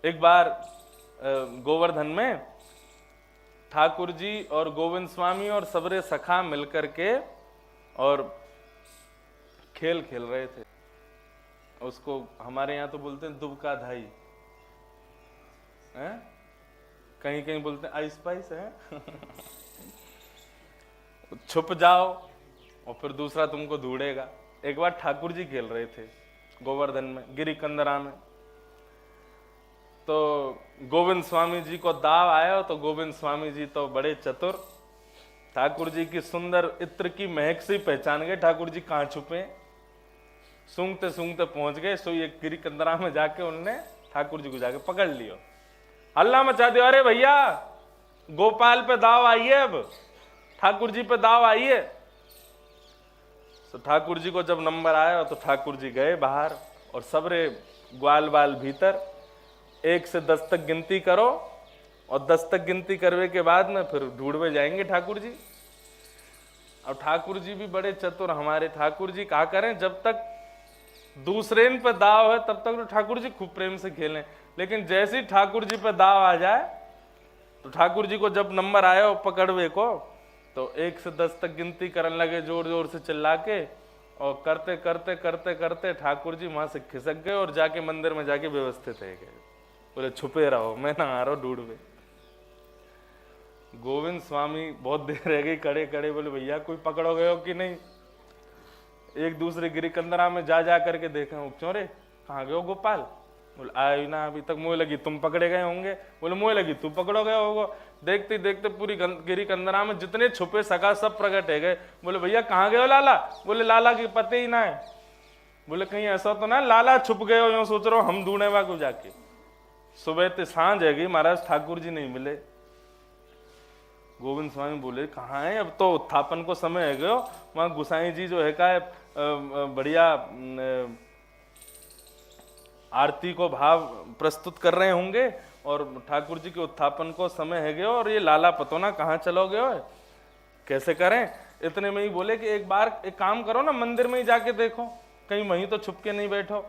एक बार गोवर्धन में ठाकुर जी और गोविंद स्वामी और सबरे सखा मिलकर के और खेल खेल रहे थे। उसको हमारे यहाँ तो बोलते हैं दुबका धाई है, कहीं कहीं बोलते हैं आइस पाइस है। छुप जाओ और फिर दूसरा तुमको ढूंढेगा। एक बार ठाकुर जी खेल रहे थे गोवर्धन में, गिरी कंदरा में। तो गोविंद स्वामी जी को दाव आया, तो गोविंद स्वामी जी तो बड़े चतुर, ठाकुर जी की सुंदर इत्र की महक से पहचान गए ठाकुर जी कहाँ छुपे। सूंघते सूंघते पहुंच गए, सो ये गिरी कंदरा में जाके उनने ठाकुर जी को जाके पकड़ लियो, हल्ला मचा दिया, अरे भैया गोपाल पे दाव आई है, अब ठाकुर जी पे दाव आई है। तो ठाकुर जी को जब नंबर आया तो ठाकुर जी गए बाहर और सबरे ग्वाल बाल भीतर, 1 से 10 तक गिनती करो और 10 तक गिनती करने के बाद में फिर ढूंढवे जाएंगे ठाकुर जी। और ठाकुर जी भी बड़े चतुर हमारे ठाकुर जी, क्या करें, जब तक दूसरे पे दाव है तब तक तो ठाकुर जी खूब प्रेम से खेलें, लेकिन जैसे ही ठाकुर जी पे दाव आ जाए तो ठाकुर जी को जब नंबर आया पकड़वे को, तो 1 से 10 तक गिनती करने लगे जोर जोर से चिल्ला के, और करते करते करते करते ठाकुर जी वहां से खिसक गए और जाके मंदिर में जाके व्यवस्थित रह गए। बोले छुपे रहो, मैं ना आ रहा हूं ढूंढवे। गोविंद स्वामी बहुत देर रह गई खड़े खड़े, बोले भैया कोई पकड़ो गए हो कि नहीं। एक दूसरे गिरी कंदरा में जा करके देखा, क्यों रे कहाँ गए हो गोपाल। बोले आए ना अभी तक, मुझे लगी तुम पकड़े गए होंगे। बोले मुझे लगी तू पकड़ो गए होगा। देखते देखते पूरी गिरी कंदरा में जितने छुपे सका सब प्रकट है गए। बोले भैया कहाँ गए हो लाला। बोले लाला की पते ही ना है। बोले कहीं ऐसा तो ना लाला छुप गए हो, यूं सोच रहा हूं हम ढूंढे वहां को जाके। सुबह ते सांझ है गई, महाराज ठाकुर जी नहीं मिले। गोविंद स्वामी बोले कहाँ है, अब तो उत्थापन को समय है गयो, वहां गुसाई जी जो है का बढ़िया आरती को भाव प्रस्तुत कर रहे होंगे और ठाकुर जी के उत्थापन को समय है गयो, और ये लाला पतो ना कहाँ चलो गयो है, कैसे करें। इतने में ही बोले कि एक बार एक काम करो ना, मंदिर में ही जाके देखो कहीं वहीं तो छुप के नहीं बैठो।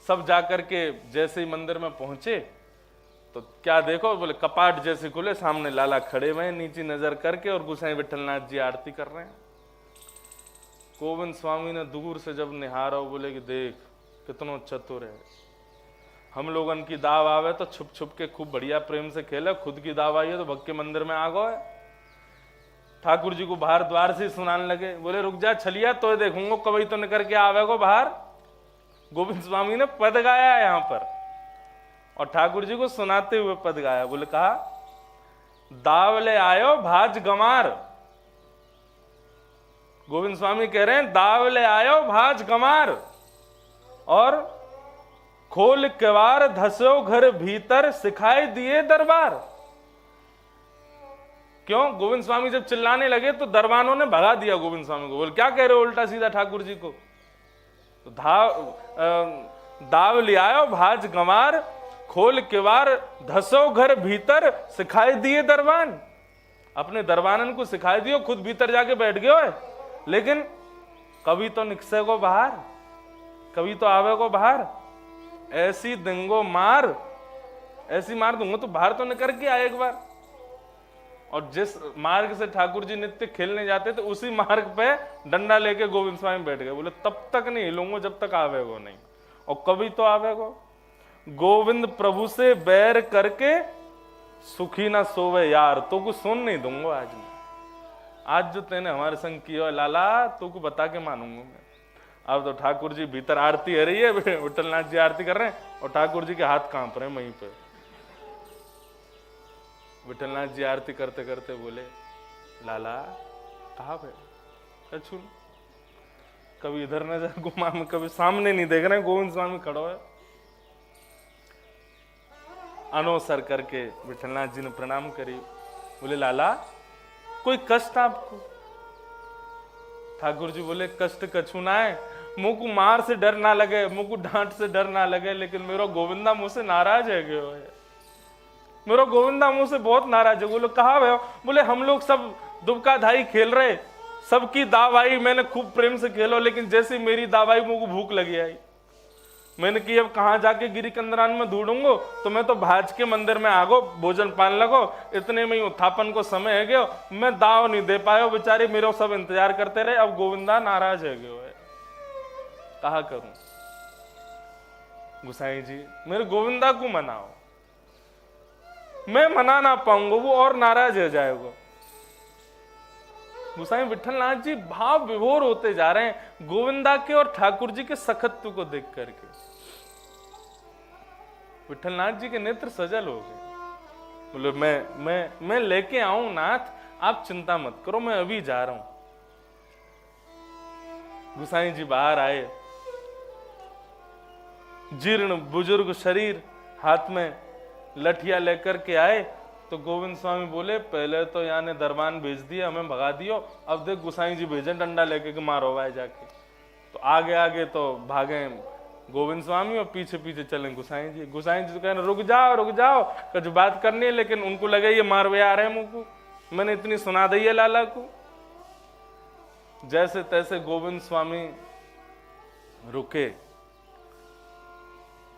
सब जाकर के जैसे ही मंदिर में पहुंचे तो क्या देखो, बोले कपाट जैसे खुले, सामने लाला खड़े हुए नीचे नजर करके और गुसाई विठलनाथ जी आरती कर रहे हैं। गोविंद स्वामी ने दूर से जब निहारा बोले कि देख कितना चतुर है, हम लोगन की दाव आवे तो छुप छुप के खूब बढ़िया प्रेम से खेले, खुद की दाव आई है तो भक्के मंदिर में आ गए। ठाकुर जी को बाहर द्वार से सुनाने लगे, बोले रुक जा छलिया तो देखूंगा कभी तो निकल के आवे को बाहर। गोविंद स्वामी ने पद गाया यहाँ पर और ठाकुर जी को सुनाते हुए पद गाया। बोले कहा दाव ले आयो भाज गमार। गोविंद स्वामी कह रहे हैं दाव ले आयो भाज गमार, और खोल केवार धसो घर भीतर सिखाई दिए दरबार। क्यों, गोविंद स्वामी जब चिल्लाने लगे तो दरबानों ने भगा दिया गोविंद स्वामी को। बोले क्या कह रहे हो उल्टा सीधा ठाकुर जी को। तो दाव ले आयो भाज गमार, खोल केवार धसो घर भीतर सिखाई दिए दरबान। अपने दरबानन को सिखाई दियो, खुद भीतर जाके बैठ गए, लेकिन कभी तो निकसे को बाहर, कभी तो आवे को बाहर। ऐसी दिंगो मार, ऐसी मार दूंगा तो बाहर तो निकल के आए एक बार। और जिस मार्ग से ठाकुर जी नित्य खेलने जाते थे उसी मार्ग पे डंडा लेके गोविंद स्वामी बैठ गए। बोले तब तक नहीं हिलूंगा जब तक आवेगो नहीं, और कभी तो आवेगो। गोविंद प्रभु से बैर करके सुखी ना सोवे यार, तो कुछ सुन नहीं दूंगा आज मैं। आज जो तेने हमारे संग किया लाला तो को बता के मानूंगा मैं। अब तो ठाकुर जी भीतर आरती हो रही है, विठलनाथ जी आरती कर रहे हैं और ठाकुर जी के हाथ कांप रहे हैं वहीं पे। विठलनाथ जी आरती करते करते बोले लाला कहाँ पे कछू, कभी इधर नजर घुमा में, कभी सामने नहीं देख रहे। गोविंद स्वामी खड़ो है। अनोसर करके विठलनाथ जी ने प्रणाम करी। बोले लाला कोई कष्ट आपको। ठाकुर जी बोले कष्ट कछु ना है, मुंह को मार से डर ना लगे, मुंह को डांट से डर ना लगे, लेकिन मेरा गोविंदा मुझसे नाराज है गयो है। मेरा गोविंदा मुंह से बहुत नाराज है। बोले कहा भैया। बोले हम लोग सब दुबका धाई खेल रहे, सबकी दाव आई, मैंने खूब प्रेम से खेलो, लेकिन जैसे मेरी दाव आई मुंह को भूख लगी आई। मैंने कि अब कहाँ जाके गिरी कंदरान में ढूंढूंगो, तो मैं तो भाज के मंदिर में आगो, भोजन पान लगो, इतने में ही उत्थापन को समय है गयो, मैं दाव नहीं दे पायो, बेचारे मेरे सब इंतजार करते रहे। अब गोविंदा नाराज है गयो है, कहा करूं गुसाई जी, मेरे गोविंदा को मनाओ, मैं मना ना पाऊंगा, वो और नाराज हो जाएगा। गुसाई विठलनाथ जी भाव विभोर होते जा रहे हैं गोविंदा के और ठाकुर जी के सखत्व को देख करके। विठलनाथ जी के नेत्र सजल हो गए, बोले मैं लेके आऊं नाथ, आप चिंता मत करो, मैं अभी जा रहा हूं। गुसाई जी बाहर आए, जीर्ण बुजुर्ग शरीर, हाथ में लठिया लेकर के आए। तो गोविंद स्वामी बोले पहले तो यहाँ ने दरबान भेज दिया, हमें भगा दियो, अब देख गुसाई जी भेजे डंडा लेके के मारो भाई जाके। तो आगे आगे तो भागे गोविंद स्वामी और पीछे पीछे चले गुसाई जी। गुसाई जी तो कह रहे रुक जाओ, कुछ बात करनी है, लेकिन उनको लगे ये मारवे आ रहे हैं मुंह को, मैंने इतनी सुना दी है लाला को। जैसे तैसे गोविंद स्वामी रुके।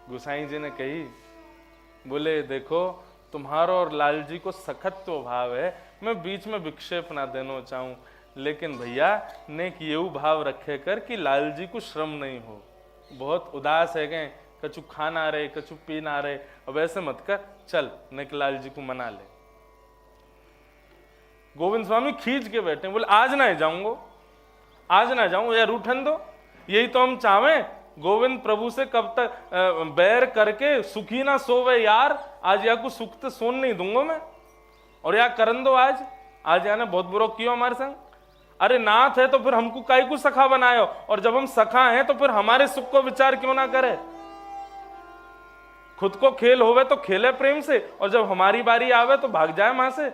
गुसाई जी ने कही, बोले देखो तुम्हारा और लाल जी को सखत्व भाव है, मैं बीच में विक्षेप ना देना चाहूं, लेकिन भैया नेक ये भाव रखे कर कि लाल जी को श्रम नहीं हो, बहुत उदास है गए, कछु खा ना रहे, कछु पी ना रहे, अब ऐसे मत कर, चल नेक लाल जी को मना ले। गोविंद स्वामी खींच के बैठे, बोले आज ना जाऊंगो, आज ना जाऊं, या रूठन दो, यही तो हम चाहें, गोविंद प्रभु से कब तक बैर करके सुखी ना सोवे यार, आज या को सुख तो सोन नहीं दूंगा मैं, और या करन दो आज या ने बहुत बुरा किया हमारे संग। अरे नाथ है तो फिर हमको काई को सखा बनायो, और जब हम सखा हैं तो फिर हमारे सुख को विचार क्यों ना करे, खुद को खेल होवे तो खेले प्रेम से, और जब हमारी बारी आवे तो भाग जाए वहां से।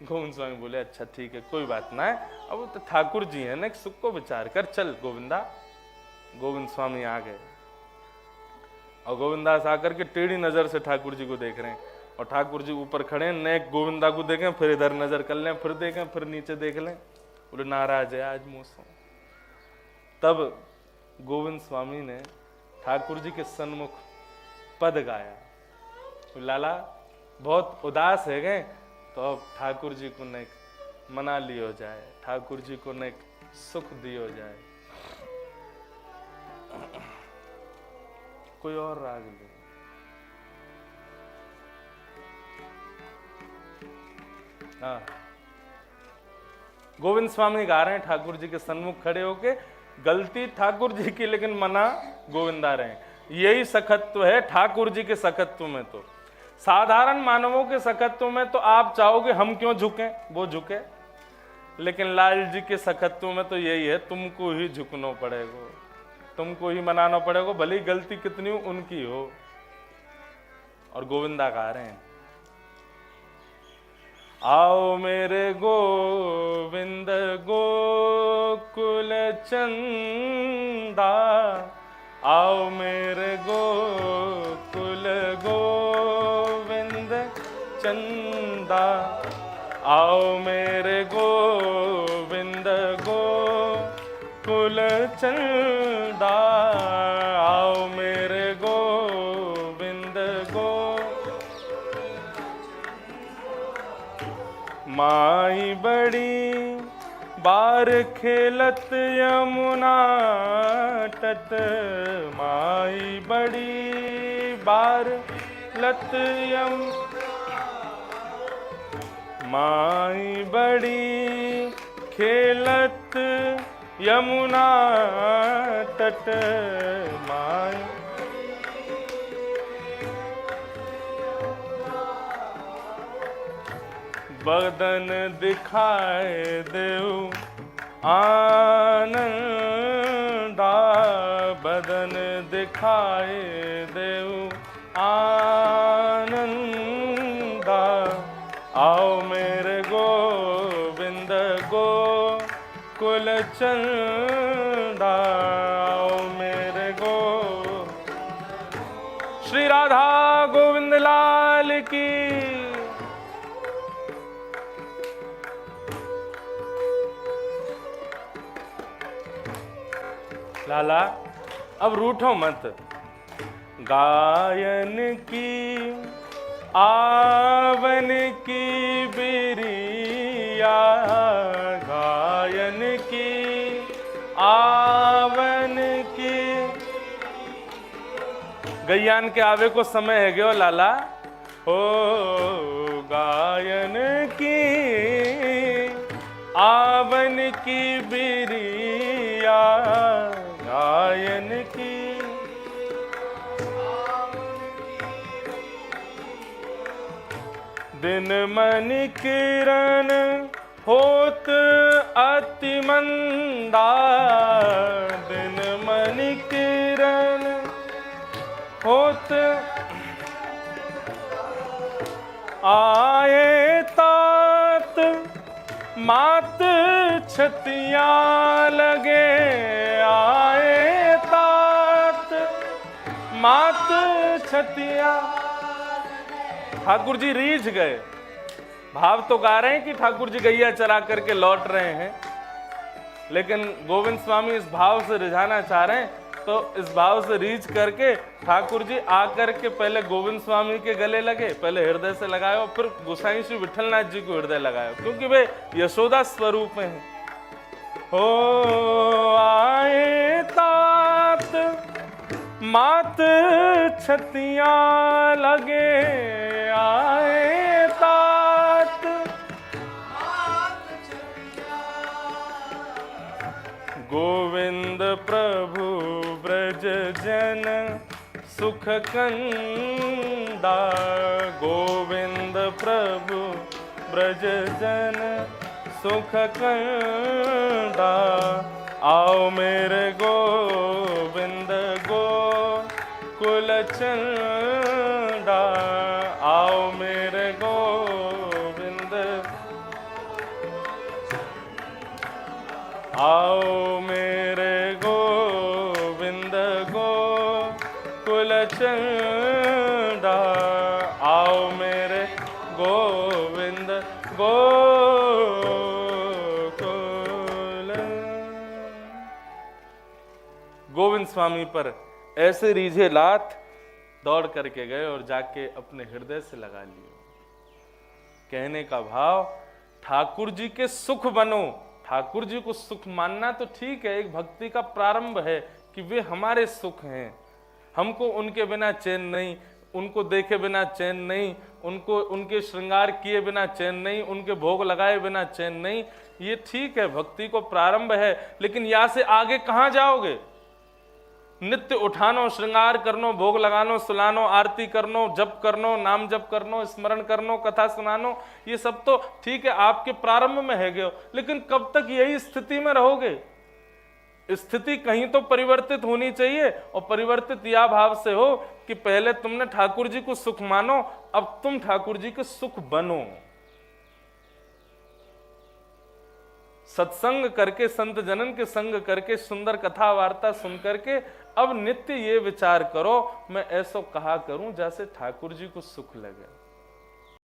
गोविंद स्वामी बोले अच्छा ठीक है, कोई बात ना है, अब तो ठाकुर जी है ना, सुख को विचार कर, चल गोविंदा। गोविंद स्वामी आ गए और गोविंदास आकर के टेढ़ी नजर से ठाकुर जी को देख रहे हैं, और ठाकुर जी ऊपर खड़े हैं, नेक गोविंदा को देखें, फिर इधर नजर कर लें, फिर देखें, फिर नीचे देख लें, बोले नाराज है आज मुझसे। तब गोविंद स्वामी ने ठाकुर जी के सन्मुख पद गाया, लाला बहुत उदास है गए, तो अब ठाकुर जी को नेक मना लियो जाए, ठाकुर जी को नेक सुख दियो जाए। कोई और राग ले। हाँ, गोविंद स्वामी गा रहे हैं ठाकुर जी के सन्मुख खड़े होके, गलती ठाकुर जी की लेकिन मना गोविंदा रहे हैं। यही सखत्व है ठाकुर जी के सखत्व में। तो साधारण मानवों के सखत्व में तो आप चाहोगे हम क्यों झुकें, वो झुके, लेकिन लाल जी के सखत्व में तो यही है, तुमको ही झुकना पड़ेगा, तुमको ही मनाना पड़ेगा, भले ही गलती कितनी उनकी हो। और गोविंदा गा रहे हैं, आओ मेरे गोविंद गोकुल चंदा, आओ मेरे गोकुल गोविंद चंदा, आओ मेरे गोविंद गोकुल चंदा, आओ मेरे गोविंद गो। माई बड़ी बार खेलत यमुना तट, माई बड़ी बार लत माई बड़ी खेलत यमुना तट, माई बदन दिखाए देव आनंदा, बदन दिखाए देव आनंदा, आओ मेरे गोविंद गोकुल चंदा, आओ मेरे गो। श्री राधा गोविंद लाल की। लाला अब रूठो मत। गायन की आवन की बिरिया, गायन की आवन की। गैयान के आवे को समय है गयो लाला। ओ गायन की आवन की बिरिया, गायन की। दिन मनि किरण होत अति मंदा, दिन मनि किरण होत आए तात मात छतियाँ लगे, आए तात मात छतियाँ। ठाकुर जी रीझ गए। भाव तो गा रहे हैं कि ठाकुर जी गैया चरा करके लौट रहे हैं, लेकिन गोविंद स्वामी इस भाव से रिझाना चाह रहे हैं। तो इस भाव से रीझ करके ठाकुर जी आकर के पहले गोविंद स्वामी के गले लगे, पहले हृदय से लगाए, फिर गोसाई श्री विठलनाथ जी को हृदय लगाए, क्योंकि वे यशोदा स्वरूप में हैं। हो आए तात मात छतियाँ लगे, आए तात गोविंद प्रभु ब्रज जन सुख कंदा, गोविंद प्रभु ब्रज जन सुख कंदा। आओ मेरे गोविंद गोकुल चंदा, आओ मेरे गोविंद, आओ मेरे गोविंद गोकुल चंदा, आओ मेरे गोविंद गोकुल। गोविंद स्वामी पर ऐसे रीझे लात दौड़ करके गए और जाके अपने हृदय से लगा लिए। कहने का भाव, ठाकुर जी के सुख बनो। ठाकुर जी को सुख मानना तो ठीक है, एक भक्ति का प्रारंभ है कि वे हमारे सुख हैं। हमको उनके बिना चैन नहीं, उनको देखे बिना चैन नहीं, उनको उनके श्रृंगार किए बिना चैन नहीं, उनके भोग लगाए बिना चैन नहीं। ये ठीक है, भक्ति को प्रारंभ है, लेकिन यहाँ से आगे कहाँ जाओगे? नित्य उठानो, श्रृंगार करनो, भोग लगानो, सुलानो, आरती करनो, जप करनो, नाम जप करनो, स्मरण करनो, कथा सुनानो, ये सब तो ठीक है, आपके प्रारंभ में है गए, लेकिन कब तक यही स्थिति में रहोगे? स्थिति कहीं तो परिवर्तित होनी चाहिए, और परिवर्तित या भाव से हो कि पहले तुमने ठाकुर जी को सुख मानो, अब तुम ठाकुर जी के सुख बनो। सत्संग करके, संत जनन के संग करके, सुंदर कथा वार्ता सुन करके अब नित्य ये विचार करो, मैं ऐसा कहा करूं जैसे ठाकुर जी को सुख लगे।